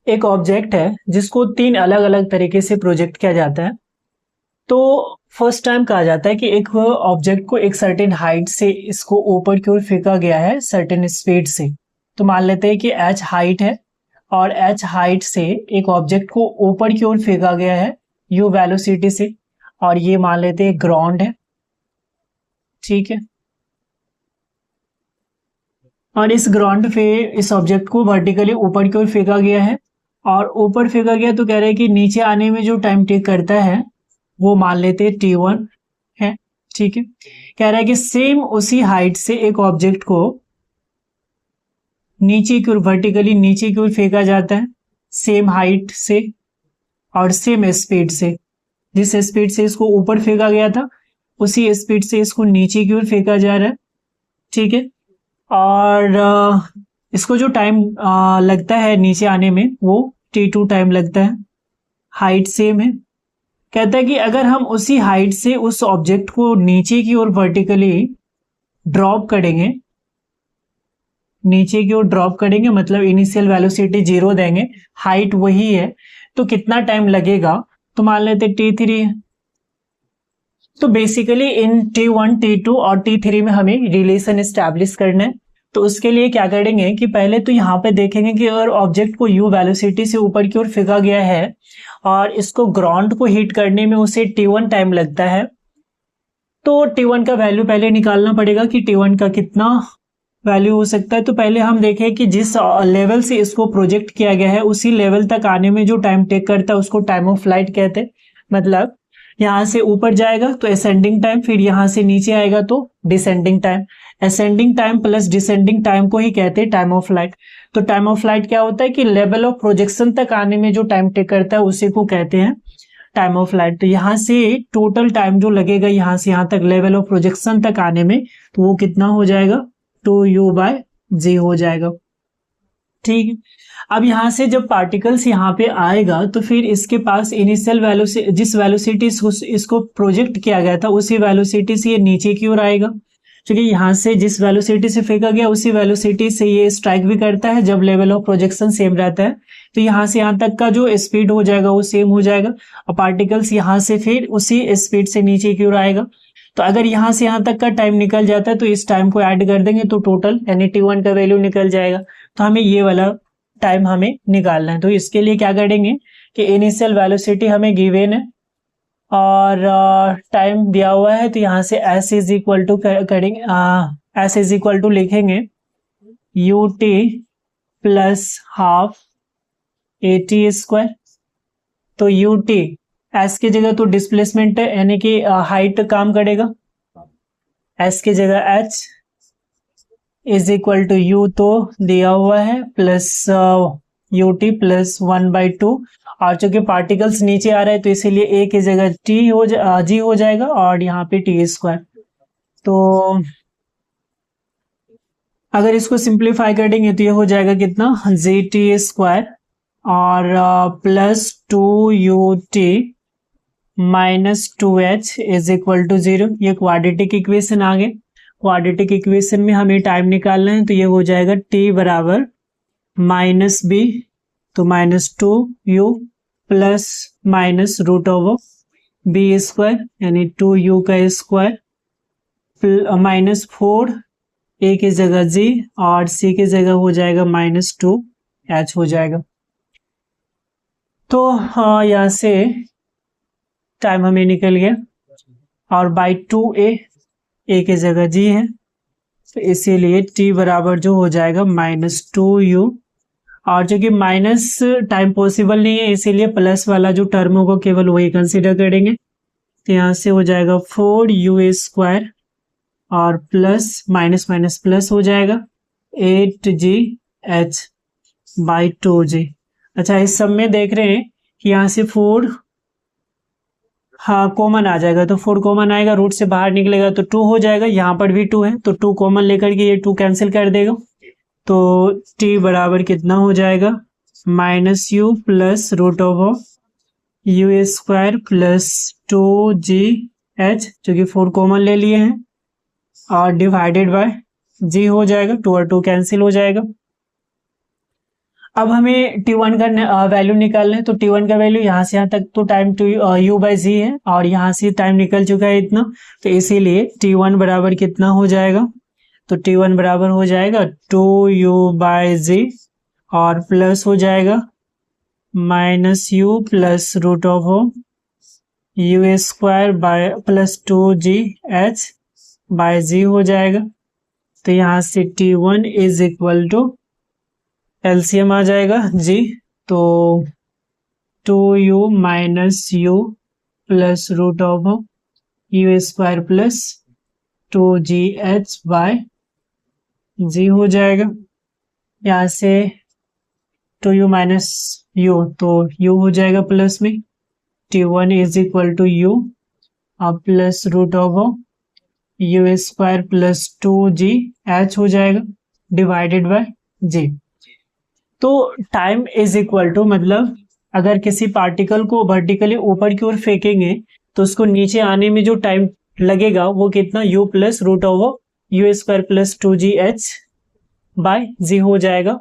एक ऑब्जेक्ट है जिसको तीन अलग अलग तरीके से प्रोजेक्ट किया जाता है। तो फर्स्ट टाइम कहा जाता है कि एक ऑब्जेक्ट को एक सर्टेन हाइट से इसको ऊपर की ओर फेंका गया है सर्टेन स्पीड से। तो मान लेते हैं कि h हाइट है और h हाइट से एक ऑब्जेक्ट को ऊपर की ओर फेंका गया है u वेलोसिटी से, और ये मान लेते हैं ग्राउंड है। ठीक है, और इस ग्राउंड पे इस ऑब्जेक्ट को वर्टिकली ऊपर की ओर फेंका गया है, और ऊपर फेंका गया तो कह रहे हैं कि नीचे आने में जो टाइम टेक करता है वो मान लेते हैं t1 है। ठीक है, कह रहा है कि सेम उसी हाइट से एक ऑब्जेक्ट को नीचे की ओर वर्टिकली नीचे की ओर फेंका जाता है सेम हाइट से और सेम स्पीड से। जिस स्पीड से इसको ऊपर फेंका गया था उसी स्पीड से इसको नीचे की ओर फेंका जा रहा है। ठीक है, और इसको जो टाइम लगता है नीचे आने में वो t2 टाइम लगता है। हाइट सेम है। कहता है कि अगर हम उसी हाइट से उस ऑब्जेक्ट को नीचे की ओर वर्टिकली ड्रॉप करेंगे, नीचे की ओर ड्रॉप करेंगे मतलब इनिशियल वेलोसिटी 0 देंगे, हाइट वही है, तो कितना टाइम लगेगा? तो मान लेते t3 है। तो बेसिकली इन t1, t2 और t3 में हमें रिलेशन एस्टैब्लिश करना है। तो उसके लिए क्या करेंगे कि पहले तो यहाँ पे देखेंगे कि अगर ऑब्जेक्ट को u वेलोसिटी से ऊपर की ओर फेंका गया है और इसको ग्राउंड को हिट करने में उसे t1 टाइम लगता है, तो t1 का वैल्यू पहले निकालना पड़ेगा कि t1 का कितना वैल्यू हो सकता है। तो पहले हम देखें कि जिस लेवल से इसको प्रोजेक्ट किया गया है उसी लेवल तक आने में जो टाइम टेक करता है उसको टाइम ऑफ फ्लाइट कहते हैं। मतलब यहाँ से ऊपर जाएगा तो असेंडिंग टाइम, फिर यहाँ से नीचे आएगा तो descending time. Ascending time plus descending time को ही कहते हैं टाइम ऑफ फ्लाइट। तो टाइम ऑफ फ्लाइट क्या होता है कि लेवल ऑफ प्रोजेक्शन तक आने में जो टाइम टेक करता है उसी को कहते हैं टाइम ऑफ फ्लाइट। तो यहाँ से टोटल टाइम जो लगेगा यहाँ से यहाँ तक लेवल ऑफ प्रोजेक्शन तक आने में, तो वो कितना हो जाएगा? 2u/g हो जाएगा। ठीक है, अब यहाँ से जब पार्टिकल्स यहाँ पे आएगा तो फिर इसके पास इनिशियल वेलोसिटी, जिस वेलोसिटी इसको प्रोजेक्ट किया गया था उसी वेलोसिटी से ये नीचे की ओर आएगा, क्योंकि यहाँ से जिस वेलोसिटी से फेंका गया उसी वेलोसिटी से ये स्ट्राइक भी करता है जब लेवल ऑफ प्रोजेक्शन सेम रहता है। तो यहाँ से यहाँ तक का जो स्पीड हो जाएगा वो सेम हो जाएगा, और पार्टिकल्स यहाँ से फिर उसी स्पीड से नीचे की ओर आएगा। तो अगर यहाँ से यहाँ तक का टाइम निकल जाता है तो इस टाइम को ऐड कर देंगे तो टोटल यानी t1 का वैल्यू निकल जाएगा। तो हमें ये वाला टाइम हमें निकालना है। तो इसके लिए क्या करेंगे कि इनिशियल वेलोसिटी हमें गिवन है और टाइम दिया हुआ है, तो यहाँ से s इज इक्वल टू करेंगे, s इज इक्वल टू लिखेंगे ut प्लस हाफ at²। तो ut s की जगह तो डिस्प्लेसमेंट है यानी कि हाइट काम करेगा, s की जगह h is equal to u तो दिया हुआ है प्लस ut प्लस 1/2, और चूंकि पार्टिकल्स नीचे आ रहे हैं तो इसीलिए a की जगह g हो जाएगा और यहाँ पे t²। तो अगर इसको सिंप्लीफाई करेंगे तो ये हो जाएगा कितना? gt² और plus 2ut minus 2h is equal to 0। ये क्वाड्रेटिक इक्वेशन आ गए। क्वाड्रेटिक इक्वेशन में हमें टाइम निकालना है, तो ये हो जाएगा t बराबर -b, तो -2u प्लस माइनस √b² यानी 2u का स्क्वायर -4, a की जगह g और c की जगह हो जाएगा -2h हो जाएगा। तो यहाँ से टाइम हमें निकल गया और बाई 2a, a की जगह g है, तो इसीलिए t बराबर जो हो जाएगा -2u, और जो कि माइनस टाइम पॉसिबल नहीं है इसीलिए प्लस वाला जो टर्म होगा केवल वही कंसीडर करेंगे। तो यहाँ से हो जाएगा 4u² और प्लस माइनस माइनस प्लस हो जाएगा 8gh/2g। अच्छा, इस सब में देख रहे हैं कि यहाँ से 4 कॉमन आ जाएगा, तो 4 कॉमन आएगा, रूट से बाहर निकलेगा तो 2 हो जाएगा। यहाँ पर भी 2 है तो 2 कॉमन लेकर के ये 2 कैंसिल कर देगा। तो t बराबर कितना हो जाएगा? -u plus √u² plus 2gh, जो कि 4 कॉमन ले लिए हैं, और डिवाइडेड बाय g हो जाएगा, 2 और 2 कैंसिल हो जाएगा। अब हमें T1 का वैल्यू निकालना है, तो T1 का वैल्यू यहाँ से यहाँ तक तो टाइम टू U बाई जी है और यहाँ से टाइम निकल चुका है इतना, तो इसीलिए T1 बराबर कितना हो जाएगा, तो T1 बराबर हो जाएगा 2U बाई जी और प्लस हो जाएगा minus U plus root of U square by plus 2GH by g हो जाएगा। तो यहाँ से T1 is equal to LCM आ जाएगा जी, तो 2U minus U plus root of U square plus 2GH by g हो जाएगा। यहाँ से 2U माइनस U, तो U हो जाएगा प्लस में, T1 is equal to U और plus root of U square plus 2GH हो जाएगा डिवाइडेड बाय जी। तो टाइम इज इक्वल टू, मतलब अगर किसी पार्टिकल को वर्टिकली ऊपर की ओर फेंकेंगे तो उसको नीचे आने में जो टाइम लगेगा वो कितना, U plus root of U square plus 2GH by g हो जाएगा।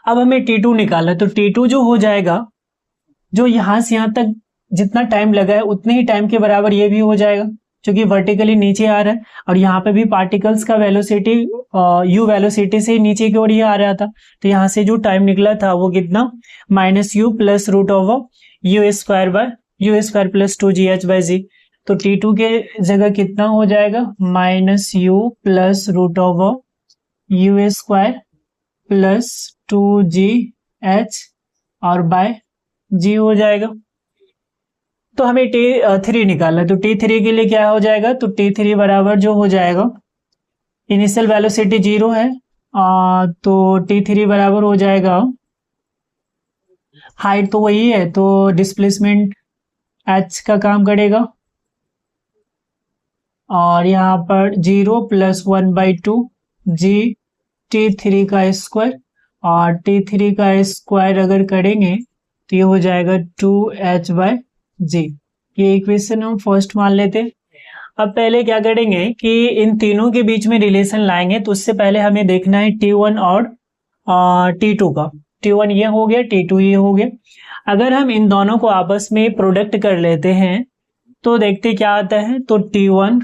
अब हमें T2 निकालना है, तो T2 जो हो जाएगा, जो यहां से यहां तक जितना टाइम लगा है उतने ही टाइम के बराबर ये भी हो जाएगा, क्योंकि वर्टिकली नीचे आ रहा है और यहाँ पे भी पार्टिकल्स का वेलोसिटी U वेलोसिटी से नीचे की ओर ही आ रहा था, तो यहाँ से जो टाइम निकला था वो कितना, minus U plus root of U square by U square plus 2GH by जी। तो T2 के जगह कितना हो जाएगा, minus U plus root of U square plus 2GH और बाय जी हो जाएगा। तो हमें T3 निकालना है, तो T3 के लिए क्या हो जाएगा, तो T3 बराबर जो हो जाएगा, इनिशियल वेलोसिटी 0 है, तो T3 बराबर हो जाएगा, हाइट तो वही है तो डिस्प्लेसमेंट h का काम करेगा और यहाँ पर 0 प्लस 1/2 जी T3 का स्क्वायर, और T3 का स्क्वायर अगर करेंगे तो ये हो जाएगा 2H बाय जी। ये इक्वेशन हम फर्स्ट मान लेते हैं। अब पहले क्या करेंगे कि इन तीनों के बीच में रिलेशन लाएंगे, तो उससे पहले हमें देखना है T1 और T2 का। T1 ये हो गया, T2 ये हो गया। अगर हम इन दोनों को आपस में प्रोडक्ट कर लेते हैं तो देखते क्या आता है, तो T1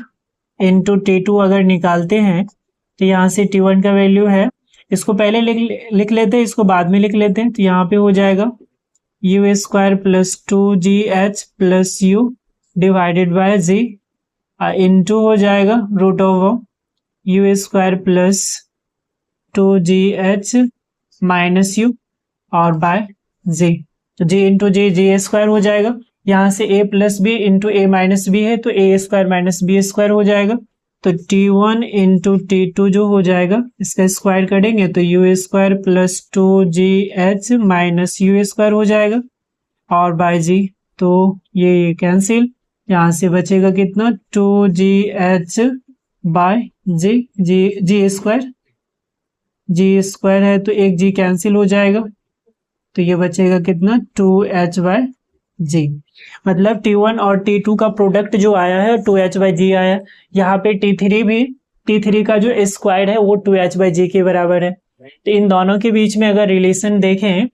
इंटू T2 अगर निकालते हैं तो यहाँ से T1 का वैल्यू है, इसको पहले लिख लेते हैं, इसको बाद में लिख लेते हैं, तो यहाँ पे हो जाएगा U square plus 2GH plus U divided by G into हो जाएगा root of U square plus 2GH minus U और बाय जी, तो जी इंटू जी स्क्वायर हो जाएगा। यहाँ से a plus B into A minus B है, तो A square minus B square हो जाएगा। तो T1 इंटू T2 जो हो जाएगा, इसका स्क्वायर करेंगे तो U square plus 2GH minus U square हो जाएगा और बाय जी, तो ये कैंसिल, यहाँ से बचेगा कितना, 2GH बाय जी स्क्वायर है तो एक जी कैंसिल हो जाएगा, तो ये बचेगा कितना, 2H बाय जी। मतलब T1 और T2 का प्रोडक्ट जो आया है 2H बाई जी आया। यहाँ पे T3 का जो स्क्वायर है वो 2H बाई जी के बराबर है। तो इन दोनों के बीच में अगर रिलेशन देखें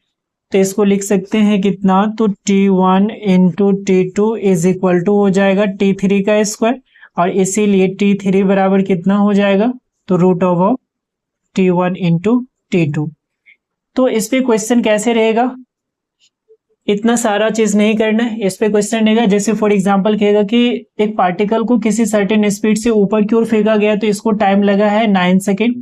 तो इसको लिख सकते हैं कितना, तो T1 into T2 is equal to हो जाएगा T3 का स्क्वायर, और इसीलिए T3 बराबर कितना हो जाएगा, तो root of T1 into T2। तो इस पे क्वेश्चन कैसे रहेगा, इतना सारा चीज नहीं करना है, इस पे क्वेश्चन रहेगा जैसे फॉर एग्जांपल कहेगा कि एक पार्टिकल को किसी सर्टेन स्पीड से ऊपर की ओर फेंका गया तो इसको टाइम लगा है 9 सेकेंड,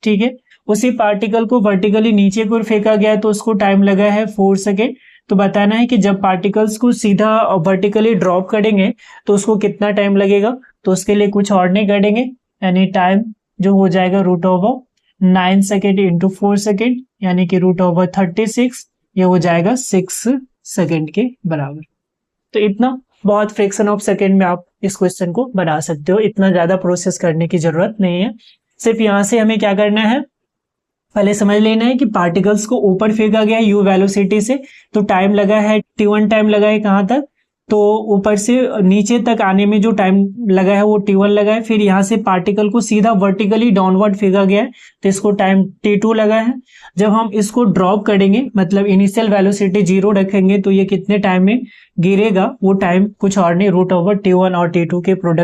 ठीक है। उसी पार्टिकल को वर्टिकली नीचे की ओर फेंका गया तो उसको टाइम लगा है 4 सेकेंड। तो बताना है कि जब पार्टिकल्स को सीधा वर्टिकली ड्रॉप करेंगे तो उसको कितना टाइम लगेगा, तो उसके लिए कुछ और नहीं करेंगे, यानी टाइम जो हो जाएगा root over 9 second into 4 second, यानी कि रूट ओवर 36, ये हो जाएगा 6 सेकेंड के बराबर। तो इतना बहुत फ्रैक्शन ऑफ सेकेंड में आप इस क्वेश्चन को बना सकते हो, इतना ज्यादा प्रोसेस करने की जरूरत नहीं है। सिर्फ यहां से हमें क्या करना है, पहले समझ लेना है कि पार्टिकल्स को ऊपर फेंका गया u वेलोसिटी से, तो टाइम लगा है T1 टाइम लगा है कहां तक, तो ऊपर से नीचे तक आने में जो टाइम लगा है वो t1 लगा है, फिर यहाँ से पार्टिकल को सीधा वर्टिकली डाउनवर्ड फेंका गया है तो इसको टाइम t2 लगा है। जब हम इसको ड्रॉप करेंगे मतलब इनिशियल वेलोसिटी 0 रखेंगे तो ये कितने टाइम में गिरेगा, वो टाइम कुछ और नहीं, √t1 और t2 के प्रोडक्ट